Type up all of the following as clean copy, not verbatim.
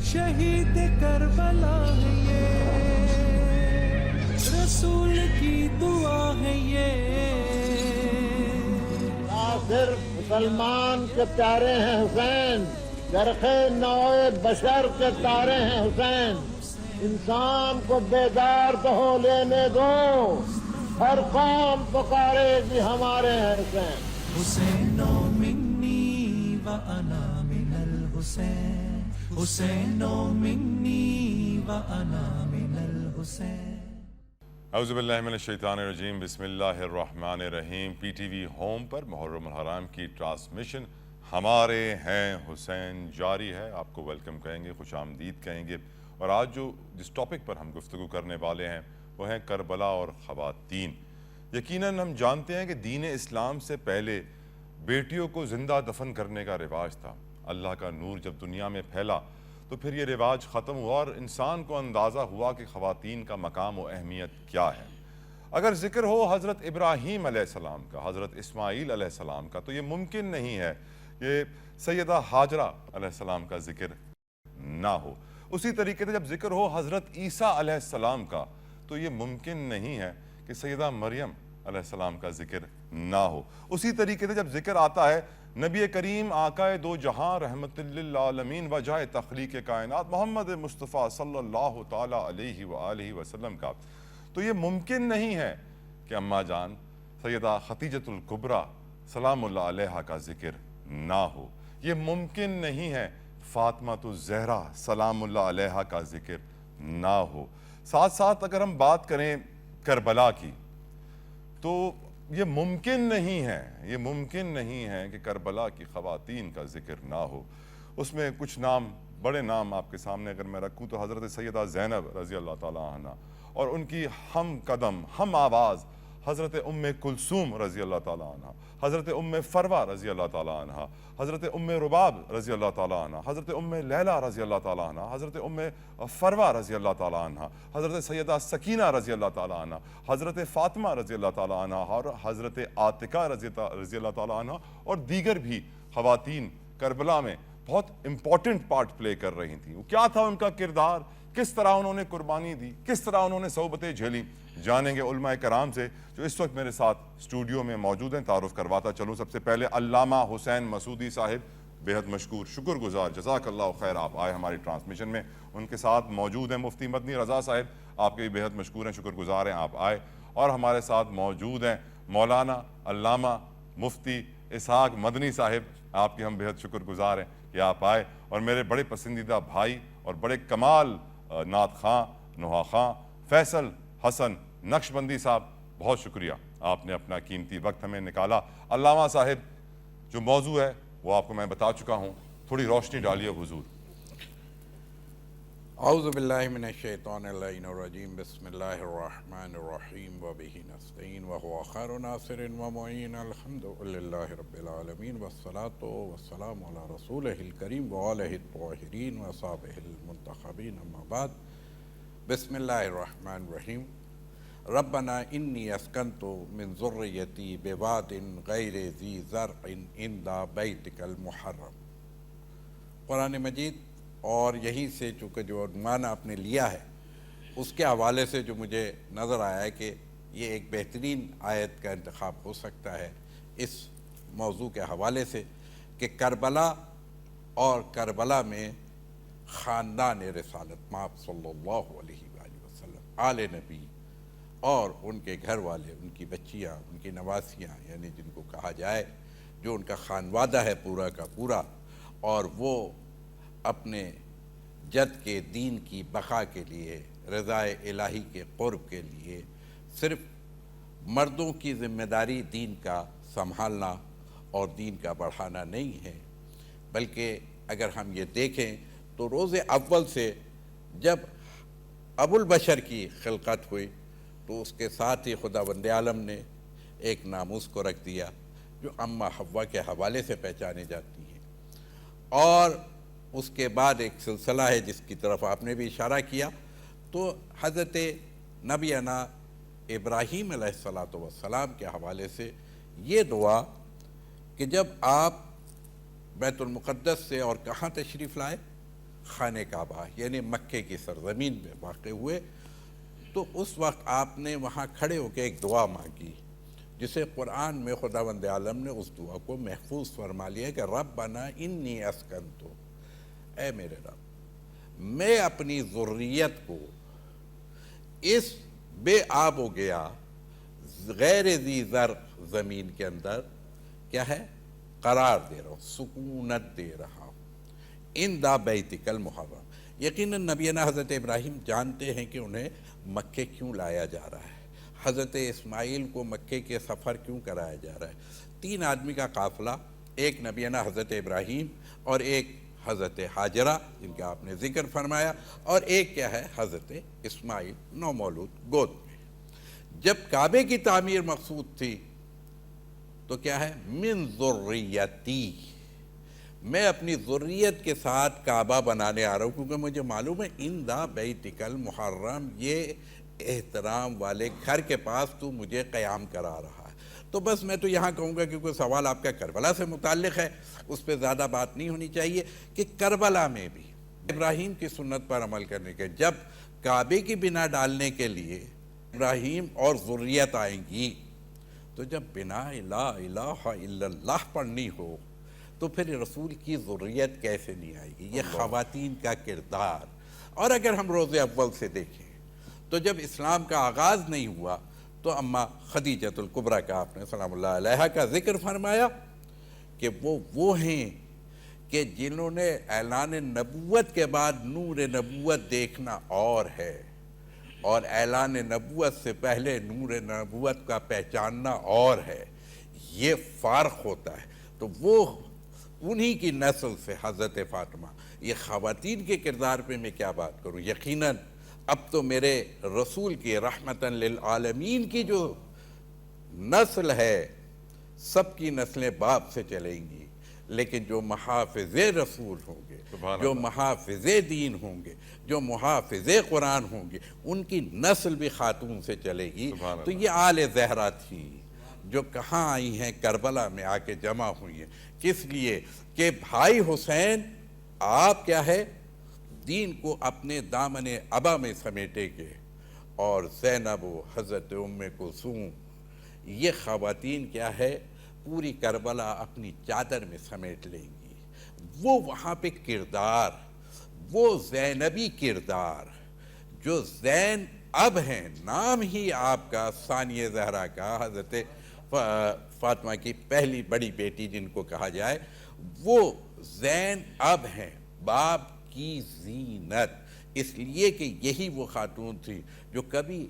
شہید کربلا ہے یہ، رسول کی دعا ہے یہ۔ صرف مسلمان کے پیارے ہیں حسین، چرخ نوع بشر کے تارے ہیں حسین۔ انسان کو بیدار تو ہو لینے دو، ہر قوم پکارے گی ہمارے ہیں حسین۔ حسین منی و انا من الحسین، حسین منی و انا من الحسین۔ اعوذ باللہ من الشیطان الرجیم، بسم اللہ الرحمن الرحیم۔ پی ٹی وی ہوم پر محرم الحرام کی ٹرانسمیشن ہمارے ہیں حسین جاری ہے۔ آپ کو ویلکم کہیں گے، خوش آمدید کہیں گے، اور آج جس ٹاپک پر ہم گفتگو کرنے والے ہیں وہ ہیں کربلا اور خواتین۔ یقیناً ہم جانتے ہیں کہ دین اسلام سے پہلے بیٹیوں کو زندہ دفن کرنے کا رواج تھا۔ اللہ کا نور جب دنیا میں پھیلا تو پھر یہ رواج ختم ہوا اور انسان کو اندازہ ہوا کہ خواتین کا مقام و اہمیت کیا ہے۔ اگر ذکر ہو حضرت ابراہیم علیہ السلام کا، حضرت اسماعیل علیہ السلام کا، تو یہ ممکن نہیں ہے کہ سیدہ ہاجرہ علیہ السلام کا ذکر نہ ہو۔ اسی طریقے سے جب ذکر ہو حضرت عیسیٰ علیہ السلام کا تو یہ ممکن نہیں ہے کہ سیدہ مریم علیہ السلام کا ذکر نہ ہو۔ اسی طریقے سے جب ذکر آتا ہے نبی کریم آقائے دو جہاں رحمت للعالمین وجہ تخلیق کائنات محمد مصطفیٰ صلی اللہ تعالیٰ علیہ وآلہ وسلم کا، تو یہ ممکن نہیں ہے کہ اماں جان سیدہ خدیجۃ الکبریٰ سلام اللہ علیہا کا ذکر نہ ہو۔ یہ ممکن نہیں ہے فاطمۃ الزہرا سلام اللہ علیہا کا ذکر نہ ہو۔ ساتھ ساتھ اگر ہم بات کریں کربلا کی تو یہ ممکن نہیں ہے کہ کربلا کی خواتین کا ذکر نہ ہو۔ اس میں کچھ نام، بڑے نام آپ کے سامنے اگر میں رکھوں تو حضرت سیدہ زینب رضی اللہ تعالیٰ عنہ اور ان کی ہم قدم ہم آواز حضرت ام کلثوم رضی اللہ تعالیٰ عنہ، حضرت ام فروہ رضی اللہ تعالیٰ عنہ، حضرت ام رباب رضی اللہ تعالیٰ عنہ، حضرت ام لیلہ رضی اللہ تعالیٰ عنہ، حضرت ام فروہ رضی اللہ تعالیٰ عنہ، حضرت سیدہ سکینہ رضی اللہ تعالیٰ عنہ، حضرت فاطمہ رضی اللہ تعالیٰ عنہ اور حضرت عاتقہ رضی اللہ تعالیٰ عنہ اور دیگر بھی خواتین کربلا میں بہت امپورٹنٹ پارٹ پلے کر رہی تھیں۔ کیا تھا ان کا کردار، کس طرح انہوں نے قربانی دی، کس طرح انہوں نے صحبتیں جھیلیں، جانیں گے علماء کرام سے جو اس وقت میرے ساتھ اسٹوڈیو میں موجود ہیں۔ تعارف کرواتا چلوں سب سے پہلے علامہ حسین مسعودی صاحب، بہت مشکور، شکر گزار، جزاک اللہ خیر آپ آئے ہماری ٹرانسمیشن میں۔ ان کے ساتھ موجود ہیں مفتی مدنی رضا صاحب، آپ کے بھی بہت مشکور ہیں، شکر گزار ہیں آپ آئے۔ اور ہمارے ساتھ موجود ہیں مولانا علامہ مفتی اسحاق مدنی صاحب، آپ کے ہم بہت شکر گزار ہیں کہ آپ آئے۔ اور میرے بڑے پسندیدہ بھائی اور بڑے کمال نعت خواں، نوحہ خواں فیصل حسن نقشبندی صاحب، بہت شکریہ، آپ نے اپنا قیمتی وقت ہمیں نکالا۔ علامہ صاحب جو موضوع ہے وہ آپ کو میں بتا چکا ہوں، تھوڑی روشنی ڈالیے حضور۔ اعوذ باللہ من الشیطان اللعین الرجیم، بسم اللہ الرحمن الرحیم، وبہ نستعین وہو خیر ناصر ومعین، الحمدللہ رب العالمین، والصلاة والسلام علی رسولہ الکریم وآلہ الطاہرین وصحبہ المنتخبین، اما بعد۔ بسم اللہ الرحمن الرحیم۔ ربنا انی اسکنت من ذریتی بواد غیر ذی زرع عند بیتک المحرم۔ قرآن مجید، اور یہیں سے چونکہ جو عنوان آپ نے لیا ہے اس کے حوالے سے جو مجھے نظر آیا ہے کہ یہ ایک بہترین آیت کا انتخاب ہو سکتا ہے اس موضوع کے حوالے سے کہ کربلا اور کربلا میں خاندان رسالت مآب صلی اللہ علیہ وآلہ وسلم، آل نبی اور ان کے گھر والے، ان کی بچیاں، ان کی نواسیاں، یعنی جن کو کہا جائے جو ان کا خانوادہ ہے پورا کا پورا، اور وہ اپنے جد کے دین کی بقا کے لیے، رضا الہی کے قرب کے لیے صرف مردوں کی ذمہ داری دین کا سنبھالنا اور دین کا بڑھانا نہیں ہے، بلکہ اگر ہم یہ دیکھیں تو روز اول سے جب ابو البشر کی خلقت ہوئی تو اس کے ساتھ ہی خداوند عالم نے ایک ناموس کو رکھ دیا جو اماں حوا کے حوالے سے پہچانے جاتی ہیں، اور اس کے بعد ایک سلسلہ ہے جس کی طرف آپ نے بھی اشارہ کیا، تو حضرت نبینا ابراہیم علیہ السلام کے حوالے سے یہ دعا کہ جب آپ بیت المقدس سے اور کہاں تشریف لائے، خانہ کعبہ یعنی مکے کی سرزمین میں واقع ہوئے، تو اس وقت آپ نے وہاں کھڑے ہو کے ایک دعا مانگی جسے قرآن میں خداوند عالم نے اس دعا کو محفوظ فرما لیا کہ ربنا انی اسکنتو، اے میرے رب میں اپنی ذریت کو اس بے آب و گیا غیر ذی زرع زمین کے اندر کیا ہے قرار دے رہا ہوں، سکونت دے رہا ہوں، ان دا بیتک المحرم۔ یقیناً نبینا حضرت ابراہیم جانتے ہیں کہ انہیں مکے کیوں لایا جا رہا ہے، حضرت اسماعیل کو مکے کے سفر کیوں کرایا جا رہا ہے۔ 3 آدمی کا قافلہ، ایک نبینا حضرت ابراہیم اور ایک حضرت حاجرہ جن کا آپ نے ذکر فرمایا، اور ایک کیا ہے حضرت اسماعیل نومولود گود میں۔ جب کعبے کی تعمیر مقصود تھی تو کیا ہے من ذریتی، میں اپنی ذریت کے ساتھ کعبہ بنانے آ رہا ہوں، کیونکہ مجھے معلوم ہے ان دا بیتک المحرم، یہ احترام والے گھر کے پاس تو مجھے قیام کرا رہا ہے۔ تو بس میں تو یہاں کہوں گا کیونکہ سوال آپ کا کربلا سے متعلق ہے، اس پہ زیادہ بات نہیں ہونی چاہیے، کہ کربلا میں بھی ابراہیم کی سنت پر عمل کرنے کے جب کعبے کی بنا ڈالنے کے لیے ابراہیم اور ذریت آئیں گی، تو جب بنا لا الہ الا اللہ پڑھنی ہو تو پھر رسول کی ذریت کیسے نہیں آئے گی؟ یہ خواتین کا کردار۔ اور اگر ہم روز اول سے دیکھیں تو جب اسلام کا آغاز نہیں ہوا تو اماں خدیجۃ الکبریٰ کا آپ نے سلام اللہ علیہا کا ذکر فرمایا کہ وہ ہیں کہ جنہوں نے اعلان نبوت کے بعد نور نبوت دیکھنا اور ہے، اور اعلان نبوت سے پہلے نور نبوت کا پہچاننا اور ہے، یہ فارق ہوتا ہے۔ تو وہ انہی کی نسل سے حضرت فاطمہ، یہ خواتین کے کردار پہ میں کیا بات کروں۔ یقیناً اب تو میرے رسول کی رحمتاً للعالمین کی جو نسل ہے، سب کی نسلیں باپ سے چلیں گی، لیکن جو محافظ رسول ہوں گے، جو محافظ دین ہوں گے، جو محافظ قرآن ہوں گے، ان کی نسل بھی خاتون سے چلے گی۔ تو یہ آل زہرا تھی جو کہاں آئی ہیں؟ کربلا میں آ کے جمع ہوئی ہیں۔ کس لیے؟ کہ بھائی حسین آپ کیا ہے دین کو اپنے دامن ابا میں سمیٹے گے، اور زینب و حضرت ام کلثوم یہ خواتین کیا ہے پوری کربلا اپنی چادر میں سمیٹ لیں گی۔ وہ وہاں پہ کردار، وہ زینبی کردار جو زین اب ہیں، نام ہی آپ کا ثانیہ زہرا کا، حضرت فاطمہ کی پہلی بڑی بیٹی جن کو کہا جائے، وہ زین اب ہیں، باپ کی زینت، اس لیے کہ یہی وہ خاتون تھی جو کبھی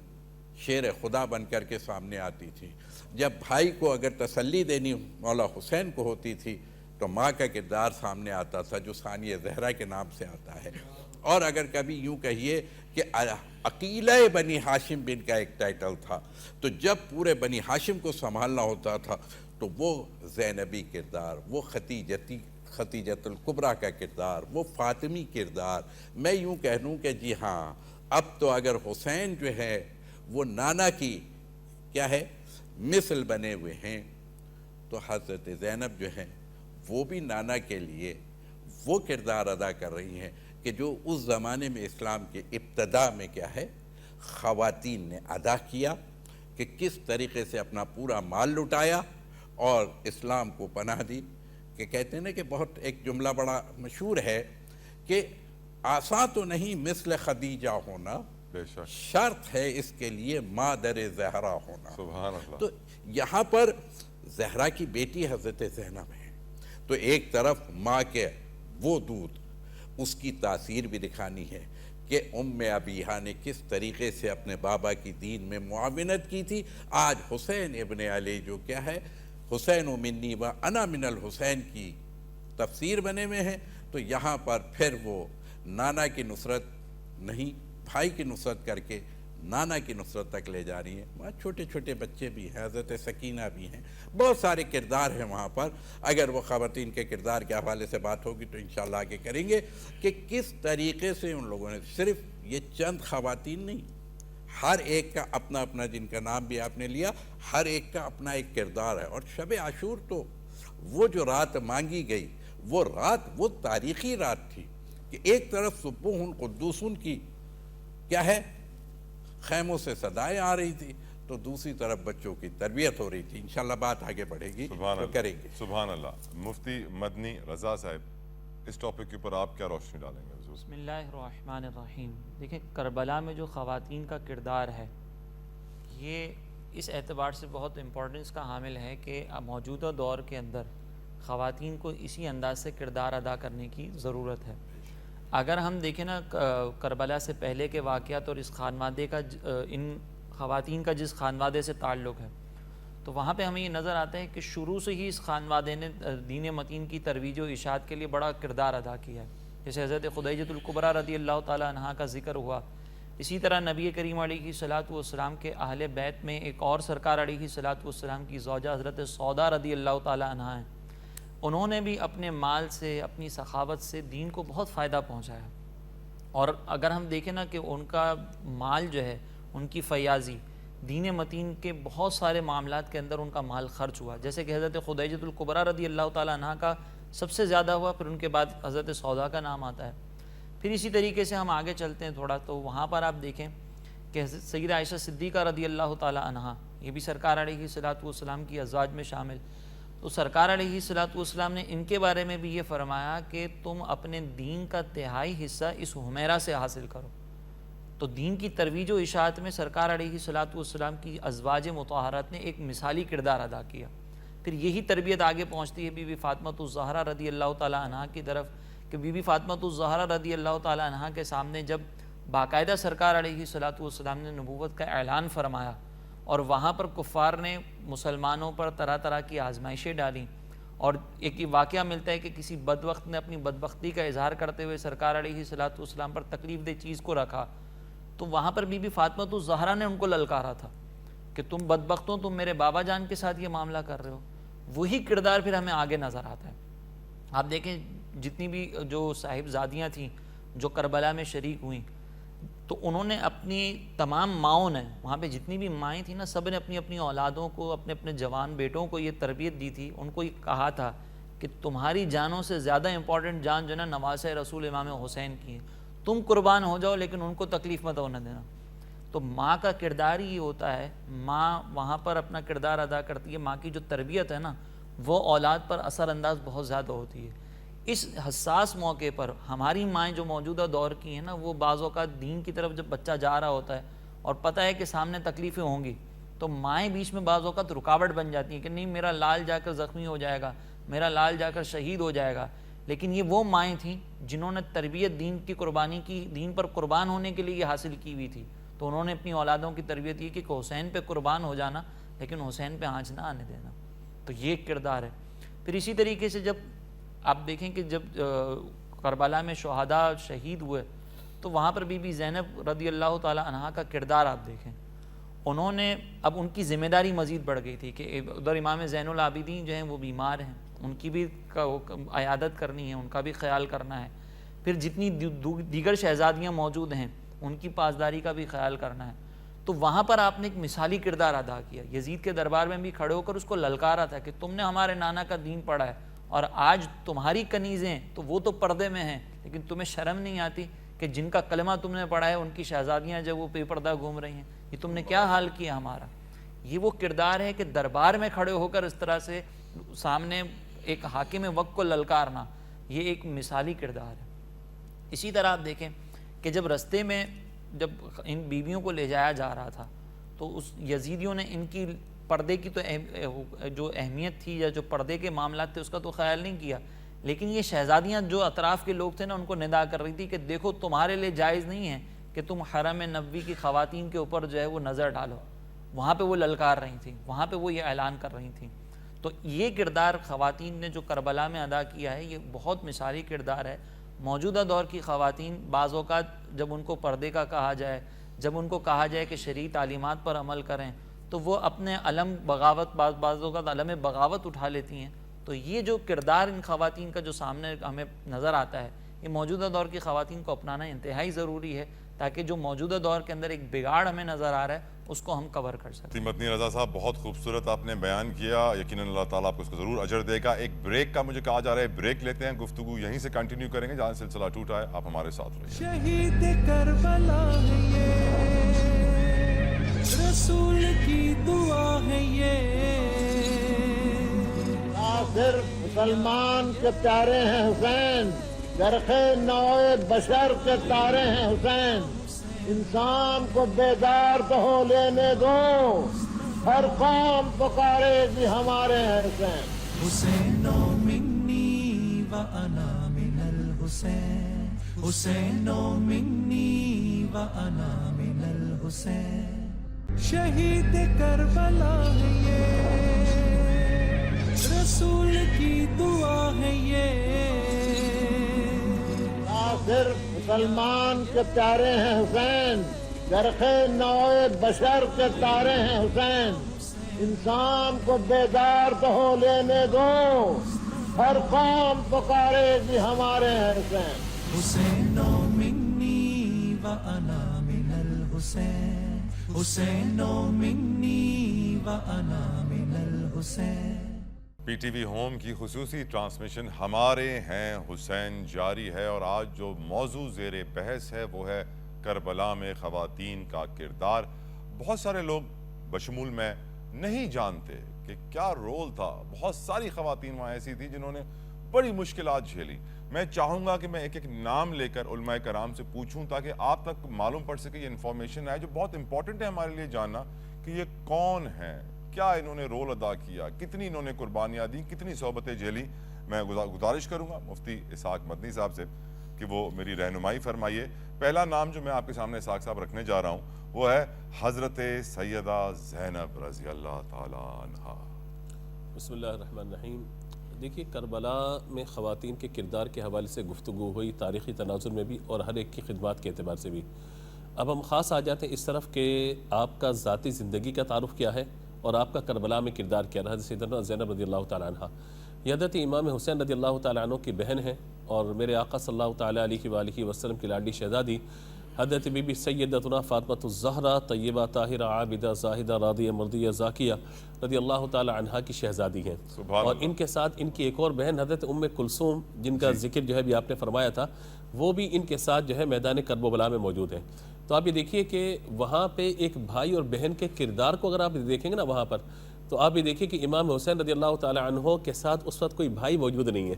شیر خدا بن کر کے سامنے آتی تھی۔ جب بھائی کو اگر تسلی دینی مولا حسین کو ہوتی تھی تو ماں کا کردار سامنے آتا تھا جو ثانیہ زہرا کے نام سے آتا ہے۔ اور اگر کبھی یوں کہیے کہ عقیلہ بنی ہاشم بن کا ایک ٹائٹل تھا، تو جب پورے بنی ہاشم کو سنبھالنا ہوتا تھا تو وہ زینبی کردار، وہ خدیجۃ الکبریٰ کا کردار، وہ فاطمی کردار، میں یوں کہہ دوں کہ جی ہاں اب تو اگر حسین جو ہے وہ نانا کی کیا ہے مثل بنے ہوئے ہیں، تو حضرت زینب جو ہیں وہ بھی نانا کے لیے وہ کردار ادا کر رہی ہیں کہ جو اس زمانے میں اسلام کے ابتدا میں کیا ہے خواتین نے ادا کیا، کہ کس طریقے سے اپنا پورا مال لٹایا اور اسلام کو پناہ دی۔ کہ کہتے ہیں نا کہ بہت ایک جملہ بڑا مشہور ہے کہ آسان تو نہیں مثل خدیجہ ہونا، بے شک شرط ہے اس کے لیے مادر زہرا ہونا۔ سبحان اللہ۔ تو یہاں پر زہرا کی بیٹی حضرت زینب ہے، تو ایک طرف ماں کے وہ دودھ، اس کی تاثیر بھی دکھانی ہے کہ ام ابیہا نے کس طریقے سے اپنے بابا کی دین میں معاونت کی تھی۔ آج حسین ابن علی جو کیا ہے حسین منی و انا من الحسین کی تفسیر بنے ہوئے ہیں، تو یہاں پر پھر وہ نانا کی نصرت نہیں، بھائی کی نصرت کر کے نانا کی نصرت تک لے جا رہی ہیں۔ وہاں چھوٹے چھوٹے بچے بھی ہیں، حضرت سکینہ بھی ہیں، بہت سارے کردار ہیں وہاں پر۔ اگر وہ خواتین کے کردار کے حوالے سے بات ہوگی تو انشاءاللہ آگے کریں گے کہ کس طریقے سے ان لوگوں نے، صرف یہ چند خواتین نہیں، ہر ایک کا اپنا اپنا، جن کا نام بھی آپ نے لیا، ہر ایک کا اپنا ایک کردار ہے۔ اور شب عاشور تو وہ جو رات مانگی گئی، وہ رات وہ تاریخی رات تھی۔ کہ ایک طرف سبوح قدوسن کی کیا ہے خیموں سے صدائیں آ رہی تھی، تو دوسری طرف بچوں کی تربیت ہو رہی تھی. انشاءاللہ بات آگے بڑھے گی سبحان تو اللہ کریں گے. سبحان اللہ. مفتی مدنی رضا صاحب، اس ٹاپک کے اوپر آپ کیا روشنی ڈالیں گے؟ بسم اللہ الرحمن الرحیم. دیکھیں کربلا میں جو خواتین کا کردار ہے یہ اس اعتبار سے بہت امپورٹنس کا حامل ہے کہ موجودہ دور کے اندر خواتین کو اسی انداز سے کردار ادا کرنے کی ضرورت ہے. اگر ہم دیکھیں نا کربلا سے پہلے کے واقعات اور اس خانوادے کا ان خواتین کا جس خانوادے سے تعلق ہے تو وہاں پہ ہمیں یہ نظر آتا ہے کہ شروع سے ہی اس خانوادے نے دین متین کی ترویج و اشاعت کے لیے بڑا کردار ادا کیا ہے. جیسے حضرت خدیجۃ الکبریٰ رضی اللہ تعالیٰ عنہا کا ذکر ہوا، اسی طرح نبی کریم علیہ الصلوۃ والسلام کے اہل بیت میں ایک اور سرکار علیہ الصلوۃ والسلام کی زوجہ حضرت سودا رضی اللہ تعالیٰ عنہا ہیں. انہوں نے بھی اپنے مال سے اپنی سخاوت سے دین کو بہت فائدہ پہنچایا. اور اگر ہم دیکھیں نا کہ ان کا مال جو ہے، ان کی فیاضی دین متین کے بہت سارے معاملات کے اندر ان کا مال خرچ ہوا. جیسے کہ حضرت خدیجۃ الکبریٰ رضی اللہ تعالیٰ عنہا کا سب سے زیادہ ہوا، پھر ان کے بعد حضرت سودا کا نام آتا ہے. پھر اسی طریقے سے ہم آگے چلتے ہیں تھوڑا، تو وہاں پر آپ دیکھیں کہ سیدہ عائشہ صدیقہ رضی اللہ تعالیٰ عنہا، یہ بھی سرکار علیہ الصلوۃ والسلام کی ازواج میں شامل. تو سرکار علیہ الصلوۃ والسلام نے ان کے بارے میں بھی یہ فرمایا کہ تم اپنے دین کا تہائی حصہ اس حمیرہ سے حاصل کرو. تو دین کی ترویج و اشاعت میں سرکار علیہ الصلوۃ والسلام کی ازواج مطہرات نے ایک مثالی کردار ادا کیا. پھر یہی تربیت آگے پہنچتی ہے بی بی فاطمۃ الزہرا رضی اللہ تعالیٰ عنہا کی طرف کہ بی بی فاطمۃ الزہرا رضی اللہ تعالیٰ عنہا کے سامنے جب باقاعدہ سرکار علیہ الصلوۃ والسلام نے نبوت کا اعلان فرمایا اور وہاں پر کفار نے مسلمانوں پر طرح طرح کی آزمائشیں ڈالیں، اور ایک واقعہ ملتا ہے کہ کسی بدبخت نے اپنی بدبختی کا اظہار کرتے ہوئے سرکار علیہ الصلوۃ والسلام پر تکلیف دہ چیز کو رکھا، تو وہاں پر بی بی فاطمۃ الزہرا نے ان کو للکارا تھا کہ تم بدبختوں، تم میرے بابا جان کے ساتھ یہ معاملہ کر رہے ہو. وہی کردار پھر ہمیں آگے نظر آتا ہے. آپ دیکھیں جتنی بھی جو صاحبزادیاں تھیں جو کربلا میں شریک ہوئیں، تو انہوں نے اپنی تمام ماؤں نے، وہاں پہ جتنی بھی مائیں تھیں نا، سب نے اپنی اپنی اولادوں کو، اپنے اپنے جوان بیٹوں کو یہ تربیت دی تھی. ان کو یہ کہا تھا کہ تمہاری جانوں سے زیادہ امپورٹنٹ جان جو ہے نا نواسۂ رسول امام حسین کی ہے، تم قربان ہو جاؤ لیکن ان کو تکلیف مت ہونے دینا. تو ماں کا کردار ہی یہ ہوتا ہے، ماں وہاں پر اپنا کردار ادا کرتی ہے. ماں کی جو تربیت ہے نا وہ اولاد پر اثر انداز بہت زیادہ ہوتی ہے. اس حساس موقع پر ہماری مائیں جو موجودہ دور کی ہیں نا، وہ بعض اوقات دین کی طرف جب بچہ جا رہا ہوتا ہے اور پتہ ہے کہ سامنے تکلیفیں ہوں گی، تو مائیں بیچ میں بعض اوقات رکاوٹ بن جاتی ہیں کہ نہیں میرا لال جا کر زخمی ہو جائے گا، میرا لال جا کر شہید ہو جائے گا. لیکن یہ وہ مائیں تھیں جنہوں نے تربیت دین کی قربانی کی، دین پر قربان ہونے کے لیے یہ حاصل کی ہوئی تھی. تو انہوں نے اپنی اولادوں کی تربیت یہ کی کہ حسین پہ قربان ہو جانا لیکن حسین پہ آنچ نہ آنے دینا. تو یہ ایک کردار ہے. پھر اسی طریقے سے جب آپ دیکھیں کہ جب کربلا میں شہداء شہید ہوئے تو وہاں پر بی بی زینب رضی اللہ تعالیٰ عنہا کا کردار آپ دیکھیں. انہوں نے اب ان کی ذمہ داری مزید بڑھ گئی تھی کہ ادھر امام زین العابدین جو ہیں وہ بیمار ہیں، ان کی بھی عیادت کرنی ہے، ان کا بھی خیال کرنا ہے. پھر جتنی دیگر شہزادیاں موجود ہیں ان کی پاسداری کا بھی خیال کرنا ہے. تو وہاں پر آپ نے ایک مثالی کردار ادا کیا. یزید کے دربار میں بھی کھڑے ہو کر اس کو للکارا تھا کہ تم نے ہمارے نانا کا دین پڑھا ہے اور آج تمہاری کنیزیں تو وہ تو پردے میں ہیں، لیکن تمہیں شرم نہیں آتی کہ جن کا کلمہ تم نے پڑھا ہے ان کی شہزادیاں جب وہ بے پردہ گھوم رہی ہیں، یہ تم نے کیا حال کیا ہمارا. یہ وہ کردار ہے کہ دربار میں کھڑے ہو کر اس طرح سے سامنے ایک حاکم وقت کو للکارنا، یہ ایک مثالی کردار ہے. اسی طرح آپ دیکھیں کہ جب رستے میں جب ان بیویوں کو لے جایا جا رہا تھا تو اس یزیدیوں نے ان کی پردے کی تو جو اہمیت تھی یا جو پردے کے معاملات تھے اس کا تو خیال نہیں کیا، لیکن یہ شہزادیاں جو اطراف کے لوگ تھے نا ان کو ندا کر رہی تھی کہ دیکھو تمہارے لیے جائز نہیں ہے کہ تم حرم نبوی کی خواتین کے اوپر جو ہے وہ نظر ڈالو. وہاں پہ وہ للکار رہی تھیں، وہاں پہ وہ یہ اعلان کر رہی تھیں. تو یہ کردار خواتین نے جو کربلا میں ادا کیا ہے یہ بہت مثالی کردار ہے. موجودہ دور کی خواتین بعض اوقات جب ان کو پردے کا کہا جائے، جب ان کو کہا جائے کہ شرعی تعلیمات پر عمل کریں، تو وہ اپنے علم بغاوت بعض اوقات علم بغاوت اٹھا لیتی ہیں. تو یہ جو کردار ان خواتین کا جو سامنے ہمیں نظر آتا ہے یہ موجودہ دور کی خواتین کو اپنانا انتہائی ضروری ہے تاکہ جو موجودہ دور کے اندر ایک بگاڑ ہمیں نظر آ رہا ہے اس کو ہم کور کر سکیں۔ مدنی رضا صاحب بہت خوبصورت آپ نے بیان کیا، یقیناً اللہ تعالیٰ آپ کو اس کو ضرور اجر دے گا۔ ایک بریک کا مجھے کہا جا رہا ہے، بریک لیتے ہیں، گفتگو یہیں سے کنٹینیو کریں گے جہاں سلسلہ ٹوٹا ہے۔ آپ ہمارے ساتھ رہیے۔ شہید کربلا ہے یہ، رسول کی دعا ہے یہ، نہ صرف مسلمان کے پیارے ہیں حسین، گرخ نوع بشر کے تارے ہیں حسین، انسان کو بیدار تو ہو لینے دو، ہر قوم پکارے گی ہمارے ہیں حسین۔ حسین منی وأنا من الحسین، حسین منی وأنا من الحسین، شہید کربلا ہے یہ، رسول کی دعا ہے یہ، نہ صرف مسلمان کے پیارے ہیں حسین، گرخ نوع بشر کے تارے ہیں حسین، انسان کو بیدار تو ہو لینے دو، ہر قوم پکارے گی ہمارے ہیں حسین۔ حسین منی وأنا من الحسین، حسین منی وأنا من الحسین۔ پی ٹی وی ہوم کی خصوصی ٹرانسمیشن ہمارے ہیں حسین جاری ہے، اور آج جو موضوع زیر بحث ہے وہ ہے کربلا میں خواتین کا کردار۔ بہت سارے لوگ بشمول میں نہیں جانتے کہ کیا رول تھا۔ بہت ساری خواتین وہاں ایسی تھی جنہوں نے بڑی مشکلات جھیلی۔ میں چاہوں گا کہ میں ایک ایک نام لے کر علماء کرام سے پوچھوں تاکہ آپ تک معلوم پڑ سکے، یہ انفارمیشن ہے جو بہت امپورٹنٹ ہے ہمارے لیے جاننا کہ یہ کون ہیں، کیا انہوں نے رول ادا کیا، کتنی انہوں نے قربانیاں دیں، کتنی صحبتیں جھیلی۔ میں گزارش کروں گا مفتی اسحاق مدنی صاحب سے کہ وہ میری رہنمائی فرمائیے۔ پہلا نام جو میں آپ کے سامنے اسحاق صاحب رکھنے جا رہا ہوں وہ ہے حضرت سیدہ زینب رضی اللہ تعالیٰ عنہا۔ بسم اللہ الرحمن الرحیم۔ دیکھیے، کربلا میں خواتین کے کردار کے حوالے سے گفتگو ہوئی، تاریخی تناظر میں بھی اور ہر ایک کی خدمات کے اعتبار سے بھی۔ اب ہم خاص آ جاتے ہیں اس طرف کہ آپ کا ذاتی زندگی کا تعارف کیا ہے اور آپ کا کربلا میں کردار کیا رہا۔ حضرت سیدنا زینب رضی اللہ تعالیٰ عنہ یہ حضرت امام حسین رضی اللہ تعالیٰ عنہ کی بہن ہیں، اور میرے آقا صلی اللہ تعالیٰ علیہ وآلہ وسلم کی لاڈلی شہزادی حضرت بی بی سیدتنا فاطمۃ الزہرا طیبہ طاہرہ عابدہ زاہدہ راضیہ مرضیہ زاکیہ رضی اللہ تعالیٰ عنہا کی شہزادی ہیں۔ اور ان کے ساتھ ان کی ایک اور بہن حضرت ام کلثوم جن کا ذکر جو ہے بھی آپ نے فرمایا تھا، وہ بھی ان کے ساتھ جو ہے میدان کرب و بلا میں موجود ہیں۔ تو آپ یہ دیکھیے کہ وہاں پہ ایک بھائی اور بہن کے کردار کو اگر آپ دیکھیں گے نا وہاں پر، تو آپ یہ دیکھیے کہ امام حسین رضی اللہ تعالیٰ عنہ کے ساتھ اس وقت کوئی بھائی موجود نہیں ہے،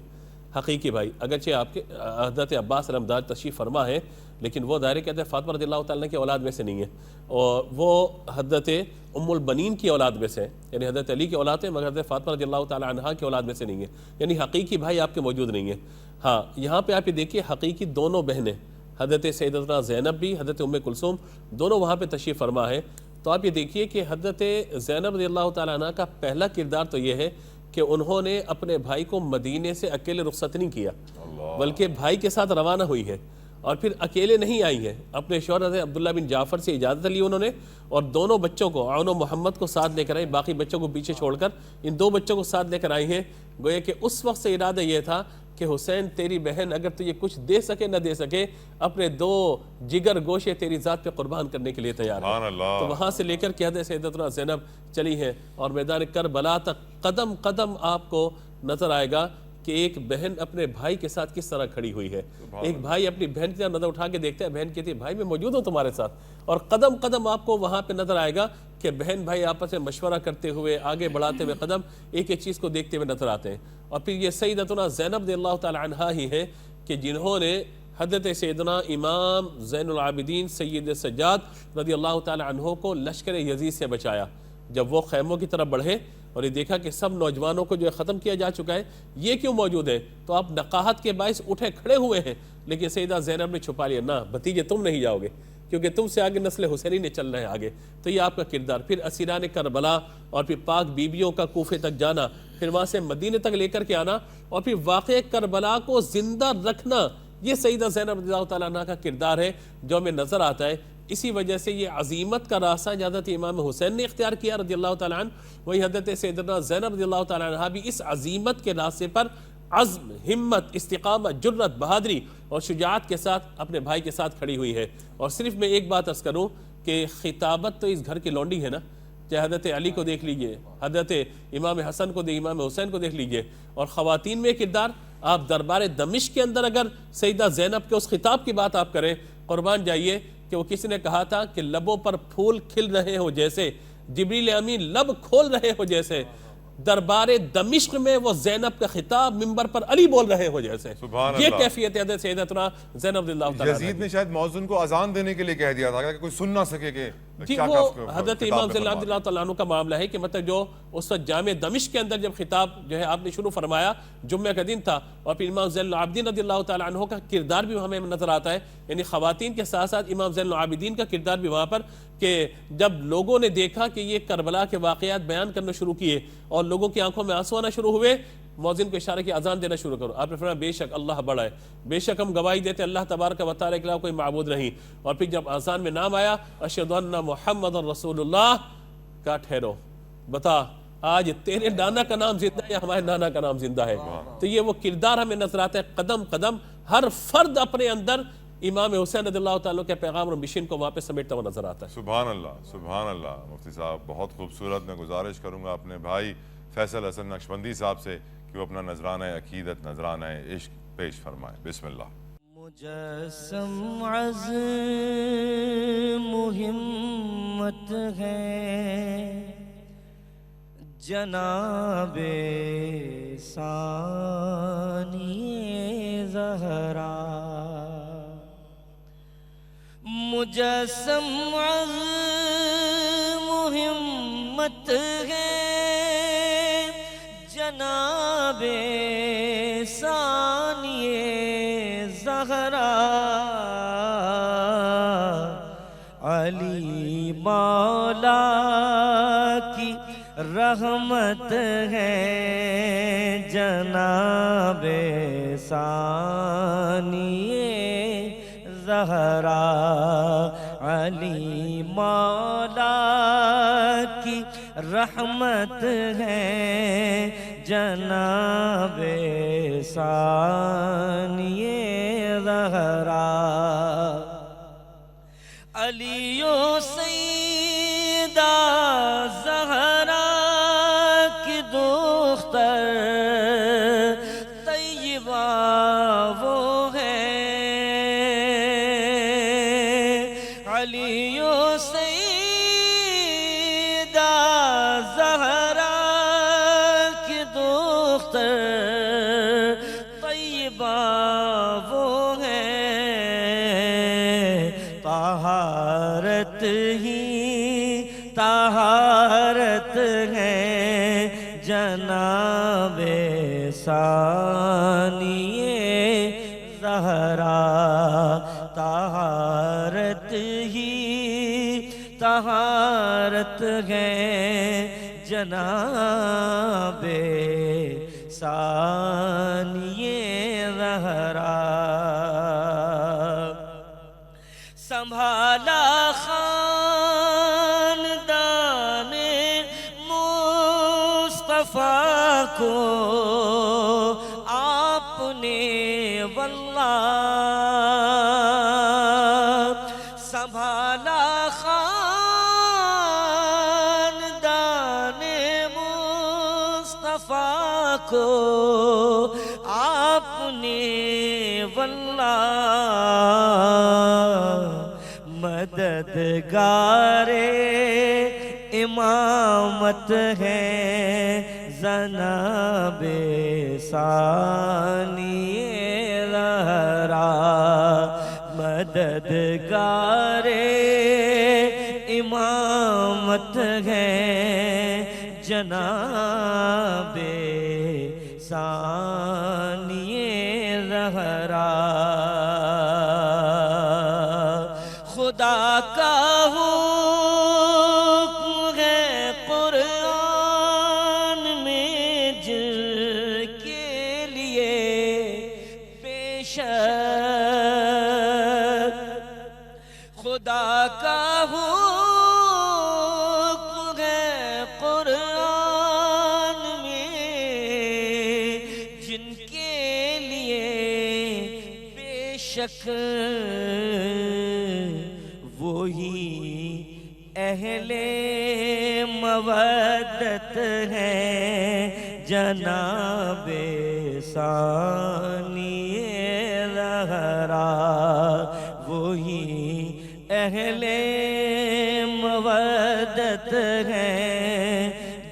حقیقی بھائی، اگرچہ آپ کے حضرت عباس علمدار تشریف فرما ہے، لیکن وہ ظاہر کہتے ہیں فاطمہ رضی اللہ تعالیٰ کی اولاد میں سے نہیں ہے، اور وہ حضرت ام البنین کی اولاد میں سے ہیں، یعنی حضرت علی کی اولاد ہے، مگر حضرت فاطمہ رضی اللہ تعالیٰ عنہا کی اولاد میں سے نہیں ہے، یعنی حقیقی بھائی آپ کے موجود نہیں ہیں۔ ہاں، یہاں پہ آپ یہ دیکھیے حقیقی دونوں بہنیں، حضرت سیدتنا زینب بھی، حضرت ام کلثوم دونوں وہاں پہ تشریف فرما ہے۔ تو آپ یہ دیکھیے کہ حضرت زینب رضی اللہ تعالیٰ عنہ کا پہلا کردار تو یہ ہے کہ انہوں نے اپنے بھائی کو مدینے سے اکیلے رخصت نہیں کیا، بلکہ بھائی کے ساتھ روانہ ہوئی ہیں، اور پھر اکیلے نہیں آئی ہیں، اپنے شوہر حضرت عبداللہ بن جعفر سے اجازت لی انہوں نے، اور دونوں بچوں کو عون و محمد کو ساتھ لے کر آئی، باقی بچوں کو پیچھے چھوڑ کر ان دو بچوں کو ساتھ لے کر آئی ہیں۔ گویا کہ اس وقت سے ارادہ یہ تھا کہ حسین تیری بہن اگر تجھے کچھ دے سکے نہ دے سکے، اپنے دو جگر گوشے تیری ذات پہ قربان کرنے کے لیے تیار ہیں۔ تو وہاں سے لے کر کے حضرت سیدتنا زینب چلی ہیں، اور میدان کربلا تک قدم قدم آپ کو نظر آئے گا کہ ایک بہن اپنے بھائی کے ساتھ کس طرح کھڑی ہوئی ہے۔ ایک بھائی اپنی بہن کی طرف نظر اٹھا کے دیکھتا ہے، بہن کہتی ہے بھائی میں موجود ہوں تمہارے ساتھ، اور قدم قدم آپ کو وہاں پہ نظر آئے گا کہ بہن بھائی آپس میں مشورہ کرتے ہوئے آگے بڑھاتے ہوئے قدم ایک ایک چیز کو دیکھتے ہوئے نظر آتے ہیں۔ اور پھر یہ سیدتنا زینب رضی اللہ تعالی عنہا ہی ہیں کہ جنہوں نے حضرت سیدنا امام زین العابدین سید سجاد رضی اللہ تعالی عنہ کو لشکر یزید سے بچایا۔ جب وہ خیموں کی طرف بڑھے اور یہ دیکھا کہ سب نوجوانوں کو جو ہے ختم کیا جا چکا ہے، یہ کیوں موجود ہے، تو آپ نقاہت کے باعث اٹھے کھڑے ہوئے ہیں، لیکن سیدہ زینب نے چھپا لیا، نہ بھتیجے تم نہیں جاؤ گے، کیونکہ تم سے آگے نسل حسینی نے چلنا ہے آگے۔ تو یہ آپ کا کردار، پھر اسیران کربلا اور پھر پاک بیبیوں کا کوفے تک جانا، پھر وہاں سے مدینے تک لے کر کے آنا، اور پھر واقع کربلا کو زندہ رکھنا، یہ سیدہ زینب رضی اللہ تعالیٰ عنہ کا کردار ہے جو ہمیں نظر آتا ہے۔ اسی وجہ سے یہ عظیمت کا راستہ حضرت امام حسین نے اختیار کیا رضی اللہ تعالیٰ عنہ، وہی حضرت سیدنا زینب رضی اللہ تعالیٰ عنہ بھی اس عظیمت کے راستے پر عزم، ہمت، استقامت، جرت، بہادری اور شجاعت کے ساتھ اپنے بھائی کے ساتھ کھڑی ہوئی ہے۔ اور صرف میں ایک بات عرض کروں کہ خطابت تو اس گھر کی لونڈی ہے نا، چاہے حضرت علی کو دیکھ لیجئے، حضرت امام حسن کو امام حسین کو دیکھ لیجئے، اور خواتین میں کردار آپ دربار دمشق کے اندر اگر سیدہ زینب کے اس خطاب کی بات آپ کریں، قربان جائیے کہ وہ کسی نے کہا تھا کہ لبوں پر پھول کھل رہے ہو جیسے، جبریل امین لب کھول رہے ہو جیسے، دربار دمشق میں وہ زینب کا خطاب منبر پر علی بول رہے ہو جیسے۔ سبحان یہ اللہ۔ کیفیت ہے حضرت سیدتنا زینب رضی اللہ تعالیٰ عنہا یزید نے شاید مؤذن کو اذان دینے کے لیے کہہ دیا تھا کہ کوئی سن نہ سکے کہ جی کیا وہ کیا حضرت خطاب امام میں رضی فرما اللہ تعالیٰ عنہ کا معاملہ ہے کہ مطلب جو اس وقت جامع دمشق کے اندر جب خطاب جو ہے آپ نے شروع فرمایا، جمعہ کا دن تھا، اور پھر امام زین العابدین رضی اللہ تعالیٰ عنہ کا کردار بھی ہمیں نظر آتا ہے، یعنی خواتین کے ساتھ ساتھ امام زین العابدین کا کردار بھی وہاں پر، کہ جب لوگوں نے دیکھا کہ یہ کربلا کے واقعات بیان کرنا شروع کیے اور لوگوں کی آنکھوں میں آنسو آنا شروع ہوئے، مؤذن کو اشارہ کی اذان دینا شروع کرو۔ آپ نے فرمایا بے شک اللہ بڑا ہے، بے شک ہم گواہی دیتے اللہ تبارک و تعالیٰ کے علاوہ کوئی معبود نہیں۔ اور پھر جب اذان میں نام آیا اشہد ان محمد رسول اللہ، کا ٹھہرو بتا آج تیرے نانا کا نام زندہ ہے یا ہمارے نانا کا نام زندہ ہے؟ تو یہ وہ کردار ہمیں نظر آتا ہے، قدم قدم ہر فرد اپنے اندر امام حسین رضی اللہ تعالیٰ کے پیغام اور مشن کو وہاں پہ سمیٹتا ہوا نظر آتا ہے۔ سبحان اللہ، سبحان اللہ۔ مفتی صاحب بہت خوبصورت، میں گزارش کروں گا اپنے بھائی فیصل حسن نقشبندی صاحب سے کہ وہ اپنا نذرانہ عقیدت، نذرانہ عشق پیش فرمائیں۔ بسم اللہ۔ مجسم عزم ہمت ہے جناب ثانی زہرا، مجسم عزم ہمت ہے جناب ثانی زہرا، علی مولا کی رحمت ہے جناب ثانی زہرا، علی مولا کی رحمت ہے جناب ثانی زہرا، علی و سیدہ زہرا کی دختر طیبہ وہ ہے، علی و سیدہ زہرا کی دختر طیبہ وہ ہے، طہارت ہی طہارت ہے جناب ثانی زہرا، طہارت ہی طہارت ہے جناب ثانی زہرا، سنبھالا خاندان مصطفیٰ کو آپ نے واللہ، سنبھالا خاندان مصطفیٰ کو آپ نے واللہ، مددگار امامت ہے جناب ثانی زہرا، مددگار امامت ہے جناب ثانی زہرا، خدا کا حکم ہے قرآن میں جن کے لیے بے شک، خدا کا حکم ہے قرآن میں جن کے شک وہی اہل مودت ہے جناب ثانی زہرا، وہی اہل مودت ہے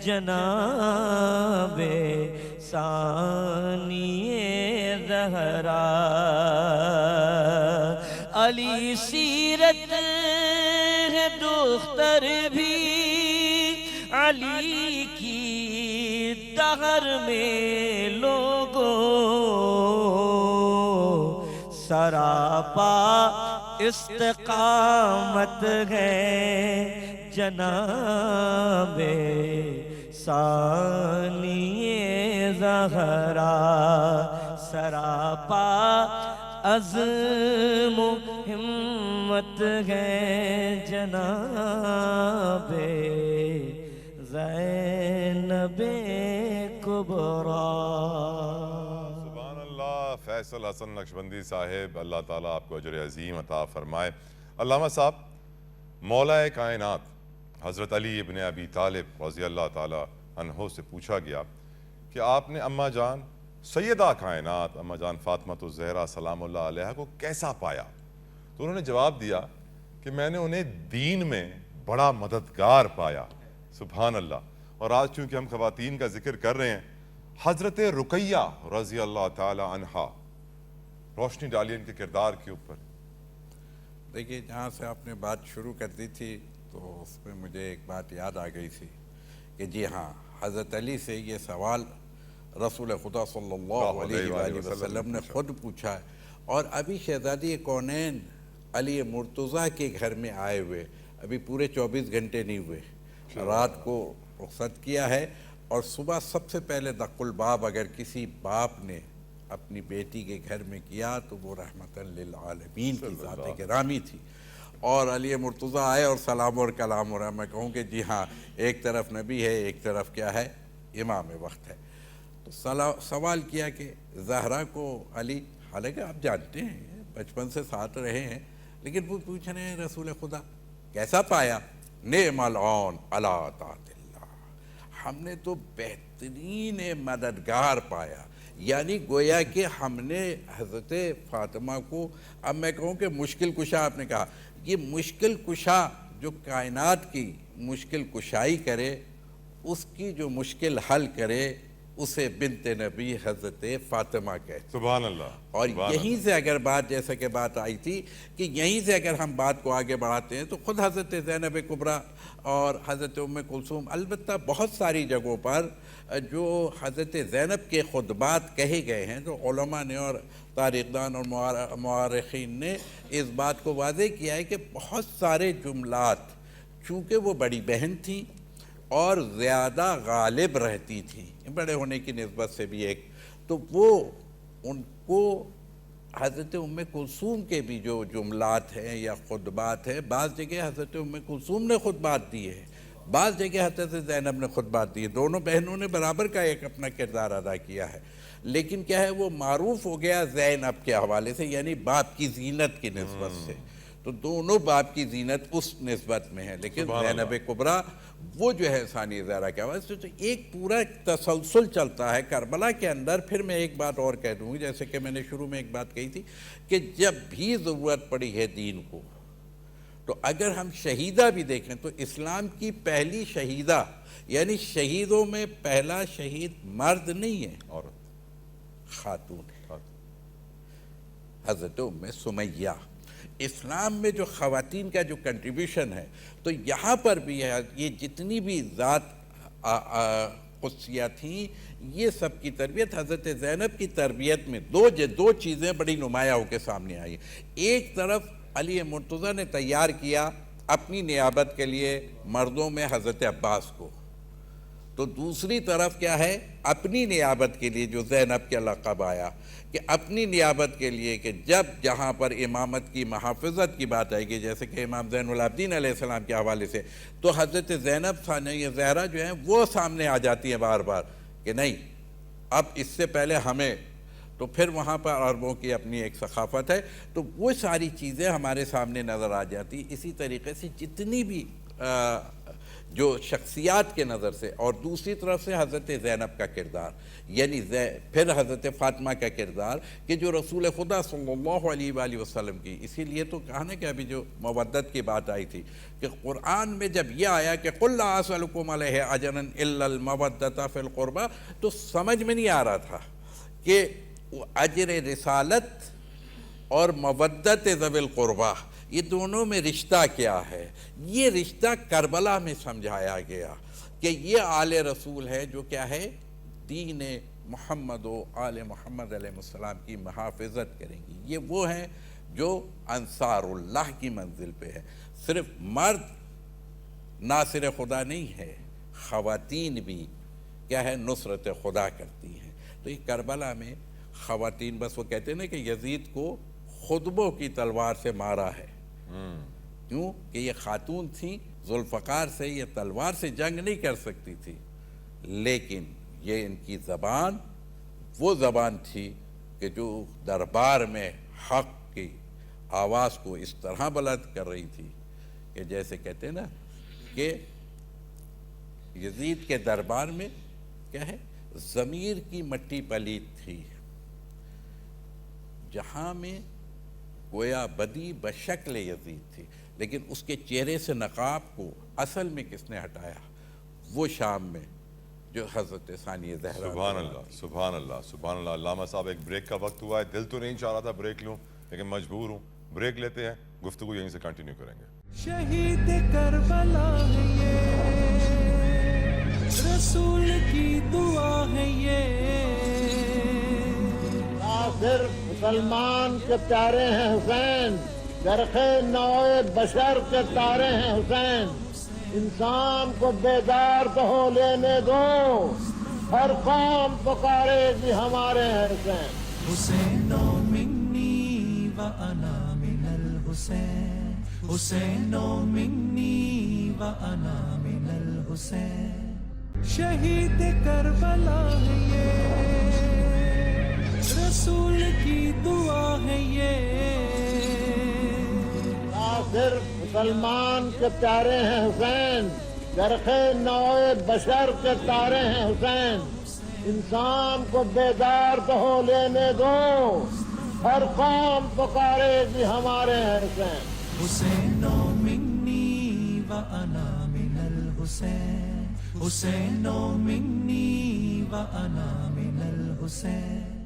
جناب ثانی زہرا۔ علی سیرت ہے دختر بھی علی کی دہر میں لوگوں، سراپا استقامت ہے جناب ثانی زہرا، سراپا عزم و ہمت ہے جناب زینب کبریٰ۔ سبحان اللہ۔ فیصل حسن نقشبندی صاحب، اللہ تعالیٰ آپ کو اجر عظیم عطا فرمائے۔ علامہ صاحب، مولا کائنات حضرت علی ابن ابی طالب رضی اللہ تعالیٰ عنہ سے پوچھا گیا کہ آپ نے اماں جان سیدہ کائنات اماں جان فاطمۃ الزہرا سلام اللہ علیہا کو کیسا پایا؟ تو انہوں نے جواب دیا کہ میں نے انہیں دین میں بڑا مددگار پایا۔ سبحان اللہ۔ اور آج چونکہ ہم خواتین کا ذکر کر رہے ہیں، حضرت رقیہ رضی اللہ تعالی عنہا، روشنی ڈالیے ان کے کردار کے اوپر۔ دیکھیے، جہاں سے آپ نے بات شروع کر دی تھی تو اس میں مجھے ایک بات یاد آ گئی تھی کہ جی ہاں، حضرت علی سے یہ سوال رسول خدا صلی اللہ علیہ وآلہ وسلم نے خود پوچھا ہے، اور ابھی شہزادی کونین علی مرتضیٰ کے گھر میں آئے ہوئے ابھی پورے 24 گھنٹے نہیں ہوئے، رات کو رخصت کیا ہے، اور صبح سب سے پہلے دق الباب اگر کسی باپ نے اپنی بیٹی کے گھر میں کیا تو وہ رحمتاً للعالمین کی ذات گرامی تھی۔ اور علی مرتضیٰ آئے اور سلام اور کلام، اور میں کہوں کہ جی ہاں، ایک طرف نبی ہے، ایک طرف کیا ہے، امام وقت ہے۔ تو سوال کیا کہ زہرا کو علی، حالانکہ آپ جانتے ہیں بچپن سے ساتھ رہے ہیں، لیکن وہ پوچھ رہے ہیں رسول خدا کیسا پایا؟ نعم العون علی طاعت اللہ، ہم نے تو بہترین مددگار پایا۔ یعنی گویا کہ ہم نے حضرت فاطمہ کو، اب میں کہوں کہ مشکل کشا، آپ نے کہا یہ مشکل کشا جو کائنات کی مشکل کشائی کرے، اس کی جو مشکل حل کرے، اسے بنت نبی حضرت فاطمہ کہتے۔ سبحان اللہ۔ اور یہیں سے اگر بات، جیسا کہ بات آئی تھی کہ یہیں سے اگر ہم بات کو آگے بڑھاتے ہیں تو خود حضرت زینب کبریٰ اور حضرت ام کلثوم، البتہ بہت ساری جگہوں پر جو حضرت زینب کے خطبات کہے گئے ہیں، جو علماء نے اور تاریخ دان اور مورخین نے اس بات کو واضح کیا ہے کہ بہت سارے جملات، چونکہ وہ بڑی بہن تھیں اور زیادہ غالب رہتی تھیں بڑے ہونے کی نسبت سے بھی ایک، تو وہ ان کو حضرت ام کلثوم کے بھی جو جملات ہیں یا خطبات ہیں، بعض جگہ حضرت ام کلثوم نے خطبات دیے ہیں، بعض جگہ حضرت زینب نے خطبات دیے، دونوں بہنوں نے برابر کا ایک اپنا کردار ادا کیا ہے، لیکن کیا ہے وہ معروف ہو گیا زینب کے حوالے سے، یعنی باپ کی زینت کی نسبت سے، تو دونوں باپ کی زینت اس نسبت میں ہے، لیکن زینب کبریٰ وہ جو ہے ثانی زہرا کے حوالے سے تو ایک پورا تسلسل چلتا ہے کربلا کے اندر۔ پھر میں ایک بات اور کہہ دوں گی، جیسے کہ میں نے شروع میں ایک بات کہی تھی کہ جب بھی ضرورت پڑی ہے دین کو، تو اگر ہم شہیدہ بھی دیکھیں تو اسلام کی پہلی شہیدہ، یعنی شہیدوں میں پہلا شہید مرد نہیں ہے، عورت، خاتون ہے، حضرت ام سمیہ۔ اسلام میں جو خواتین کا جو کنٹریبیوشن ہے، تو یہاں پر بھی ہے، یہ جتنی بھی ذات قدسیہ تھیں، یہ سب کی تربیت حضرت زینب کی تربیت میں دو چیزیں بڑی نمایاں ہو کے سامنے آئی۔ ایک طرف علی مرتضیٰ نے تیار کیا اپنی نیابت کے لیے مردوں میں حضرت عباس کو، تو دوسری طرف کیا ہے اپنی نیابت کے لیے جو زینب کے لقب آیا، کہ اپنی نیابت کے لیے کہ جب جہاں پر امامت کی محافظت کی بات آئے گی، جیسے کہ امام زین العابدین علیہ السلام کے حوالے سے، تو حضرت زینب ثانیہ زہرا جو ہیں وہ سامنے آ جاتی ہیں بار بار کہ نہیں، اب اس سے پہلے ہمیں تو پھر وہاں پر عربوں کی اپنی ایک ثقافت ہے، تو وہ ساری چیزیں ہمارے سامنے نظر آ جاتی۔ اسی طریقے سے جتنی بھی جو شخصیات کے نظر سے، اور دوسری طرف سے حضرت زینب کا کردار، یعنی پھر حضرت فاطمہ کا کردار کہ جو رسول خدا صلی اللہ علیہ وآلہ وسلم کی، اسی لیے تو کہا نا کہ ابھی جو مودت کی بات آئی تھی کہ قرآن میں جب یہ آیا کہ قُلْ لَا أَسْأَلُكُمْ عَلَيْهِ أَجْرًا إِلَّا الْمَوَدَّةَ فِي الْقُرْبَى، تو سمجھ میں نہیں آ رہا تھا کہ اجر رسالت اور مودت ذوی القربہ یہ دونوں میں رشتہ کیا ہے۔ یہ رشتہ کربلا میں سمجھایا گیا کہ یہ آل رسول ہے جو کیا ہے، دین محمد و آل محمد علیہ السلام کی محافظت کریں گی۔ یہ وہ ہیں جو انصار اللہ کی منزل پہ ہے۔ صرف مرد ناصر خدا نہیں ہے، خواتین بھی کیا ہے، نصرت خدا کرتی ہیں۔ تو یہ کربلا میں خواتین، بس وہ کہتے ہیں نا کہ یزید کو خطبوں کی تلوار سے مارا ہے، کیوں کہ یہ خاتون تھیں، ذوالفقار سے یہ تلوار سے جنگ نہیں کر سکتی تھی، لیکن یہ ان کی زبان وہ زبان تھی کہ جو دربار میں حق کی آواز کو اس طرح بلند کر رہی تھی کہ جیسے کہتے ہیں نا کہ یزید کے دربار میں کیا ہے، ضمیر کی مٹی پلید تھی، جہاں میں گویا بدی بشکل یزید تھی، لیکن اس کے چہرے سے نقاب کو اصل میں کس نے ہٹایا؟ وہ شام میں جو حضرت ثانی زہرا۔ سبحان اللہ، سبحان اللہ، سبحان اللہ۔ علامہ صاحب ایک بریک کا وقت ہوا ہے، دل تو نہیں چاہ رہا تھا بریک لوں لیکن مجبور ہوں، بریک لیتے ہیں، گفتگو یہیں سے کنٹینیو کریں گے۔ شہید کربلا ہے یہ، رسول کی دعا ہے یہ، صرف مسلمان کے پیارے ہیں حسین، گرخ نوع بشر کے تارے ہیں حسین، انسان کو بیدار تو ہو لینے دو، ہر قوم پکارے گی ہمارے ہیں حسین۔ حسین منی و انا من الحسین، حسین منی و انا من الحسین، شہید کربلا ہے یہ، رسول کی دعا ہے یہ، صرف مسلمان کے پیارے ہیں حسین، گرخ نوع بشر کے تارے ہیں حسین، انسان کو بیدار تو ہو لینے دو، ہر قوم پکارے گی ہمارے ہیں حسین۔ حسین منی و انا من الحسین، حسین منی و انا من الحسین۔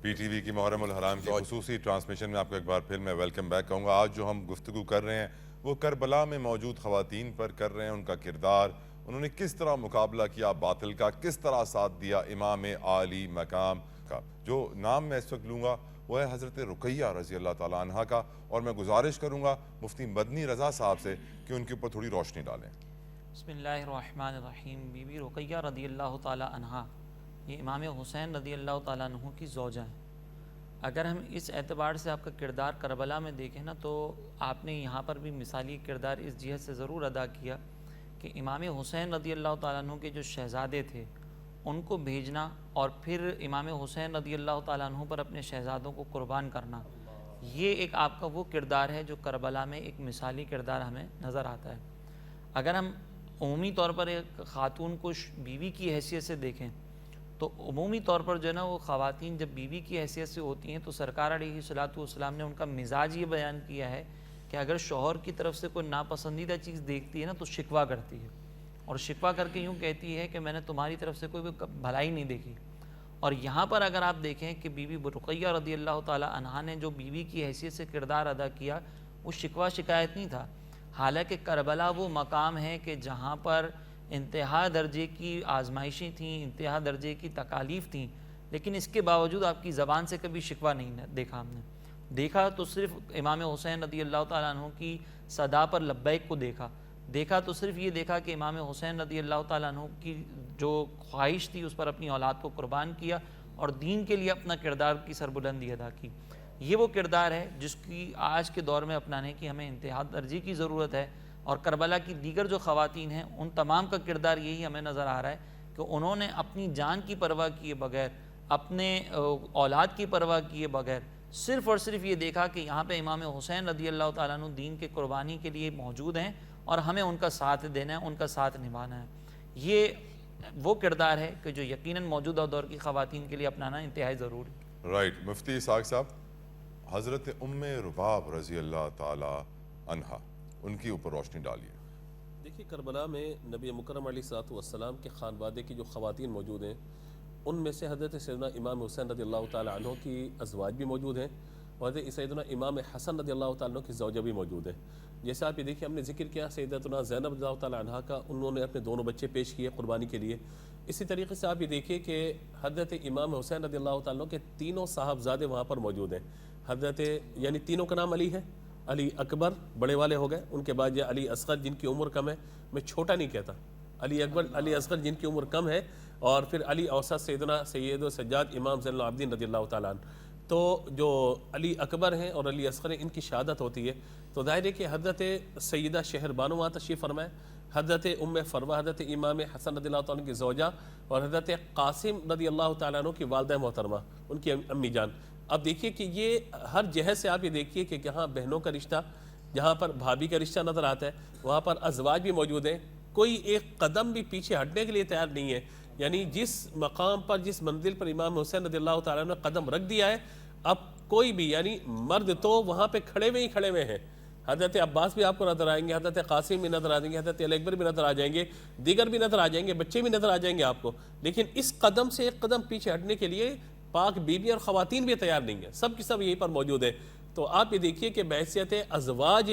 پی ٹی وی کی محرم الحرام کی خصوصی ٹرانسمیشن میں آپ کو ایک بار پھر میں ویلکم بیک کہوں گا۔ آج جو ہم گفتگو کر رہے ہیں وہ کربلا میں موجود خواتین پر کر رہے ہیں، ان کا کردار، انہوں نے کس طرح مقابلہ کیا باطل کا، کس طرح ساتھ دیا امام عالی مقام کا۔ جو نام میں اس وقت لوں گا وہ ہے حضرت رقیہ رضی اللہ تعالیٰ عنہ کا، اور میں گزارش کروں گا مفتی مدنی رضا صاحب سے کہ ان کے اوپر تھوڑی روشنی ڈالیں۔ بسم اللہ الرحمن الرحیم۔ بی بی رقیہ رضی اللہ تعالیٰ عنہ یہ امام حسین رضی اللہ تعالیٰ عنہ کی زوجہ ہیں۔ اگر ہم اس اعتبار سے آپ کا کردار کربلا میں دیکھیں نا تو آپ نے یہاں پر بھی مثالی کردار اس جہت سے ضرور ادا کیا کہ امام حسین رضی اللہ تعالیٰ عنہ کے جو شہزادے تھے ان کو بھیجنا اور پھر امام حسین رضی اللہ تعالیٰ عنہ پر اپنے شہزادوں کو قربان کرنا، یہ ایک آپ کا وہ کردار ہے جو کربلا میں ایک مثالی کردار ہمیں نظر آتا ہے۔ اگر ہم عمومی طور پر ایک خاتون کو بیوی کی حیثیت سے دیکھیں تو عمومی طور پر جو ہے نا وہ خواتین جب بیوی کی حیثیت سے ہوتی ہیں تو سرکار علیہ الصلوۃ والسلام نے ان کا مزاج یہ بیان کیا ہے کہ اگر شوہر کی طرف سے کوئی ناپسندیدہ چیز دیکھتی ہے نا تو شکوہ کرتی ہے، اور شکوہ کر کے یوں کہتی ہے کہ میں نے تمہاری طرف سے کوئی بھلائی نہیں دیکھی۔ اور یہاں پر اگر آپ دیکھیں کہ بی بی رقیہ رضی اللہ تعالیٰ عنہا نے جو بیوی کی حیثیت سے کردار ادا کیا وہ شکوہ شکایت نہیں تھا، حالانکہ کربلا وہ مقام ہے کہ جہاں پر انتہا درجے کی آزمائشیں تھیں، انتہا درجے کی تکالیف تھیں، لیکن اس کے باوجود آپ کی زبان سے کبھی شکوہ نہیں دیکھا ہم نے۔ دیکھا تو صرف امام حسین رضی اللہ تعالیٰ عنہ کی صدا پر لبیک کو دیکھا تو صرف یہ دیکھا کہ امام حسین رضی اللہ تعالیٰ عنہ کی جو خواہش تھی اس پر اپنی اولاد کو قربان کیا اور دین کے لیے اپنا کردار کی سربلندی ادا کی۔ یہ وہ کردار ہے جس کی آج کے دور میں اپنانے کی ہمیں انتہا درجے کی ضرورت ہے، اور کربلا کی دیگر جو خواتین ہیں ان تمام کا کردار یہی ہمیں نظر آ رہا ہے کہ انہوں نے اپنی جان کی پرواہ کیے بغیر اپنے اولاد کی پرواہ کیے بغیر صرف اور صرف یہ دیکھا کہ یہاں پہ امام حسین رضی اللہ تعالیٰ عنہ دین کے قربانی کے لیے موجود ہیں اور ہمیں ان کا ساتھ دینا ہے، ان کا ساتھ نبھانا ہے. یہ وہ کردار ہے کہ جو یقیناً موجودہ دور کی خواتین کے لیے اپنانا انتہائی ضروری ہے. رائٹ. مفتی اسحاق صاحب، حضرت ام رباب رضی اللہ تعالی عنہا، ان کی اوپر روشنی ڈالیے. دیکھیے کربلا میں نبی مکرم علیہ الصلوۃ والسلام کے خانوادے کی جو خواتین موجود ہیں ان میں سے حضرت سیدنا امام حسین رضی اللہ تعالیٰ عنہ کی ازواج بھی موجود ہیں اور حضرت سیدنا امام حسن رضی اللہ تعالیٰ عنہ کی زوجہ بھی موجود ہیں. جیسے آپ یہ دیکھیے، ہم نے ذکر کیا سیدتنا زینب رضی اللہ تعالیٰ عنہ کا، انہوں نے اپنے دونوں بچے پیش کیے قربانی کے لیے. اسی طریقے سے آپ یہ دیکھیے کہ حضرت امام حسین رضی اللہ تعالیٰ عنہ کے تینوں صاحبزادے وہاں پر موجود ہیں. حضرت یعنی تینوں کا نام علی ہے، علی اکبر بڑے والے ہو گئے، ان کے بعد یہ علی اصغر جن کی عمر کم ہے، میں چھوٹا نہیں کہتا، علی اکبر علی اصغر جن کی عمر کم ہے، اور پھر علی اوسط سیدنا سید و سجاد امام زین العابدین رضی اللہ تعالیٰ عنہ. تو جو علی اکبر ہیں اور علی اصغر ہیں ان کی شہادت ہوتی ہے. تو ظاہر ہے کہ حضرت سیدہ شہر بانو وہاں تشریف فرمائے، حضرت ام فروہ حضرت امام حسن رضی اللہ تعالیٰ عنہ کی زوجہ، اور حضرت قاسم رضی اللہ تعالیٰ عنہ کی والدہ محترمہ، ان کی امی جان. اب دیکھیے کہ یہ ہر جہت سے آپ یہ دیکھیے کہ جہاں بہنوں کا رشتہ، جہاں پر بھابھی کا رشتہ نظر آتا ہے، وہاں پر ازواج بھی موجود ہیں. کوئی ایک قدم بھی پیچھے ہٹنے کے لیے تیار نہیں ہے. یعنی جس مقام پر، جس منزل پر امام حسین رضی اللہ تعالیٰ نے قدم رکھ دیا ہے، اب کوئی بھی یعنی مرد تو وہاں پہ کھڑے ہوئے ہیں. حضرت عباس بھی آپ کو نظر آئیں گے، حضرت قاسم بھی نظر آ جائیں گے، حضرت علی اکبر بھی نظر آ جائیں گے، دیگر بھی نظر آ جائیں گے، بچے بھی نظر آ جائیں گے آپ کو. لیکن اس قدم سے ایک قدم پیچھے ہٹنے کے لیے پاک بیوی اور خواتین بھی تیار نہیں ہیں، سب کی سب یہیں پر موجود ہیں. تو آپ یہ دیکھیے کہ بحیثیت ازواج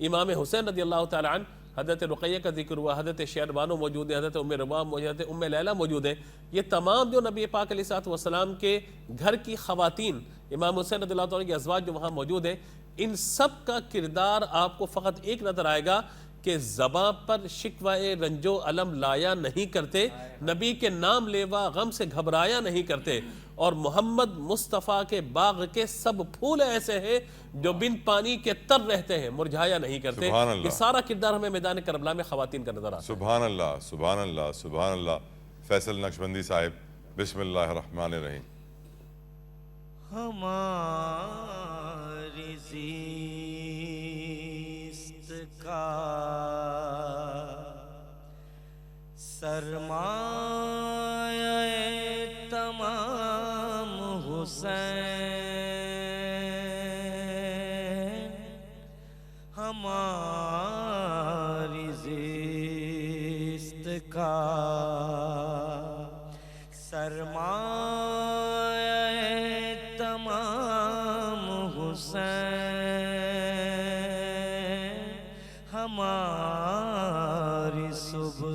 امام حسین رضی اللہ تعالیٰ عنہ حضرت رقیہ کا ذکر ہوا، حضرت شہر بانو موجود ہیں، حضرت ام رباب موجود ہیں، حضرت ام لیلہ موجود ہیں. یہ تمام جو نبی پاک علیہ الصلوۃ والسلام کے گھر کی خواتین، امام حسین رضی اللہ تعالیٰ کی ازواج جو وہاں موجود ہیں، ان سب کا کردار آپ کو فقط ایک نظر آئے گا کہ زباں پر شکوہ رنج و علم لایا نہیں کرتے، نبی کے نام لیوا غم سے گھبرایا نہیں کرتے، اور محمد مصطفیٰ کے باغ کے سب پھول ایسے ہیں جو بن پانی کے تر رہتے ہیں، مرجھایا نہیں کرتے. سبحان اللہ. یہ سارا کردار ہمیں میدان کربلا میں خواتین کا نظر آتا ہے. سبحان اللہ، سبحان اللہ، سبحان اللہ. فیصل نقشبندی صاحب، بسم اللہ الرحمن الرحیم. ہماری زیست کا سرمایہ تمام حسین، ہماری زیست کا سرمایہ تمام حسین، ہماری صبح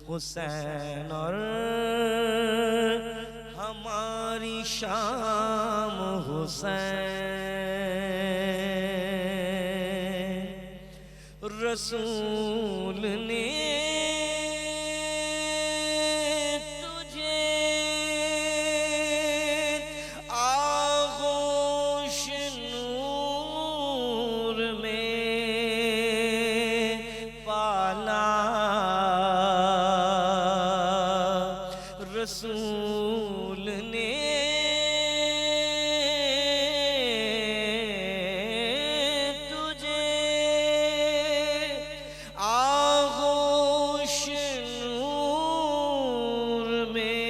حسین اور ہماری شام حسین. رسول نے رسول نے تجھے آغوش نور میں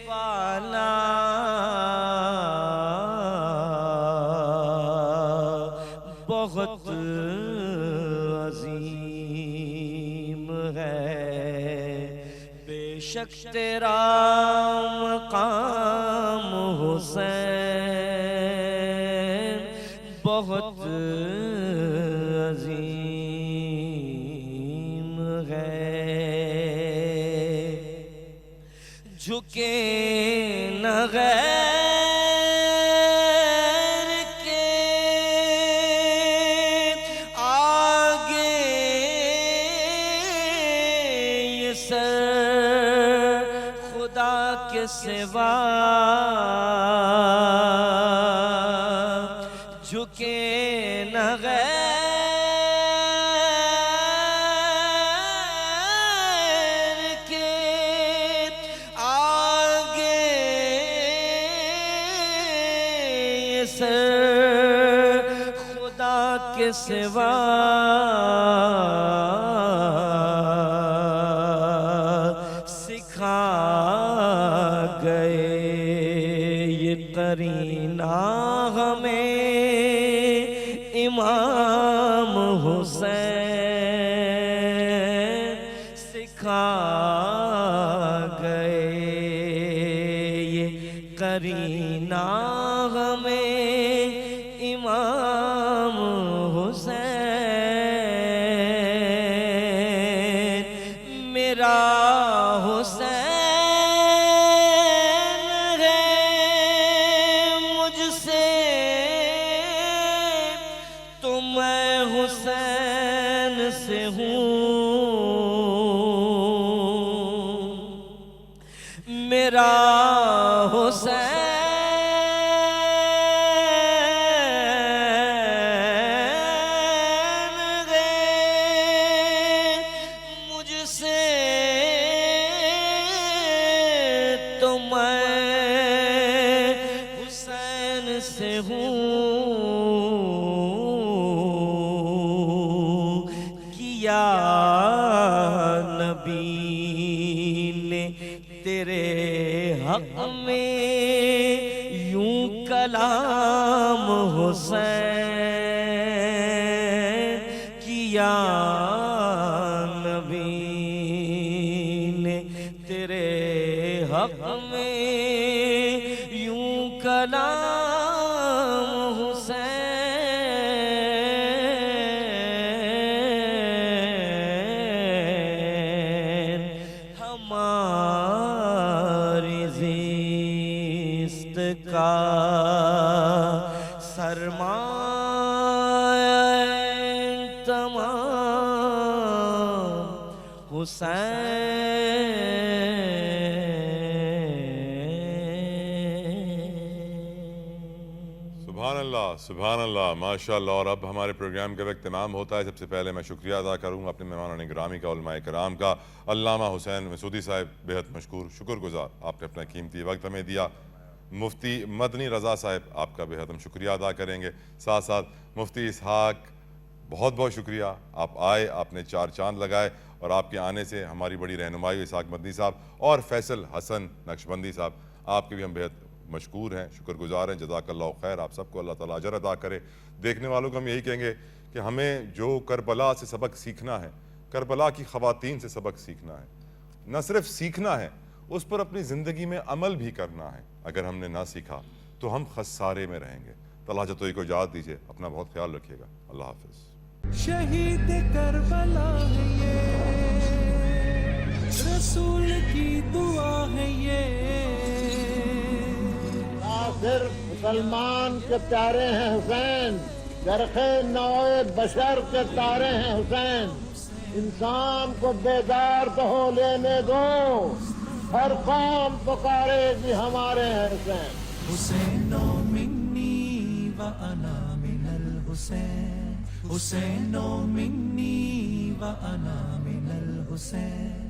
پالا. بہت عظیم ہے بے شک تیرا مقام حسین، بہت عظیم ہے. جھکے نہ غیر کے آگے یہ سر خدا کے سوا، جھکے نہ غیر کے کے سوا سکھا گئے یہ قرینہ ہمیں امام حسین سکھا گئے یہ قرینہ ہمیں امام حسین میرا حسین ہے مجھ سے تو میں حسین سے ہوں میرا حسین تیرے حق میں یوں کلام حسین کیا نبی نے تیرے حق میں یوں کلام حسین ہماری زیست کا سرمایہ تمام حسین سبحان اللہ ماشاء اللہ. اور اب ہمارے پروگرام کا وقت تمام ہوتا ہے. سب سے پہلے میں شکریہ ادا کروں اپنے مہمانان گرامی کا، علماء کرام کا. علامہ حسین مسعودی صاحب بہت مشکور، شکر گزار، آپ نے اپنا قیمتی وقت ہمیں دیا. مفتی مدنی رضا صاحب، آپ کا بہت ہم شکریہ ادا کریں گے. ساتھ ساتھ مفتی اسحاق، بہت بہت شکریہ، آپ آئے، آپ نے چار چاند لگائے، اور آپ کے آنے سے ہماری بڑی رہنمائی ہوئی. اسحاق مدنی صاحب اور فیصل حسن نقشبندی صاحب، آپ کے بھی ہم بہت مشکور ہیں، شکر گزار ہیں. جزاک اللہ خیر. آپ سب کو اللہ تعالیٰ اجر عطا کرے. دیکھنے والوں کو ہم یہی کہیں گے کہ ہمیں جو کربلا سے سبق سیکھنا ہے، کربلا کی خواتین سے سبق سیکھنا ہے. نہ صرف سیکھنا ہے، اس پر اپنی زندگی میں عمل بھی کرنا ہے. اگر ہم نے نہ سیکھا تو ہم خسارے میں رہیں گے. تو اللہ جتوئی کو اجازت دیجیے. اپنا بہت خیال رکھیے گا. اللہ حافظ. شہید کربلا ہے یہ، رسول کی دعا ہے یہ. صرف مسلمان کے پیارے ہیں حسین، چرخ نوع بشر کے تارے ہیں حسین. انسان کو بیدار تو ہو لینے دو، ہر قوم پکارے گی ہمارے ہیں حسین. حسین منی و انا من الحسین، حسین منی و انا من الحسین.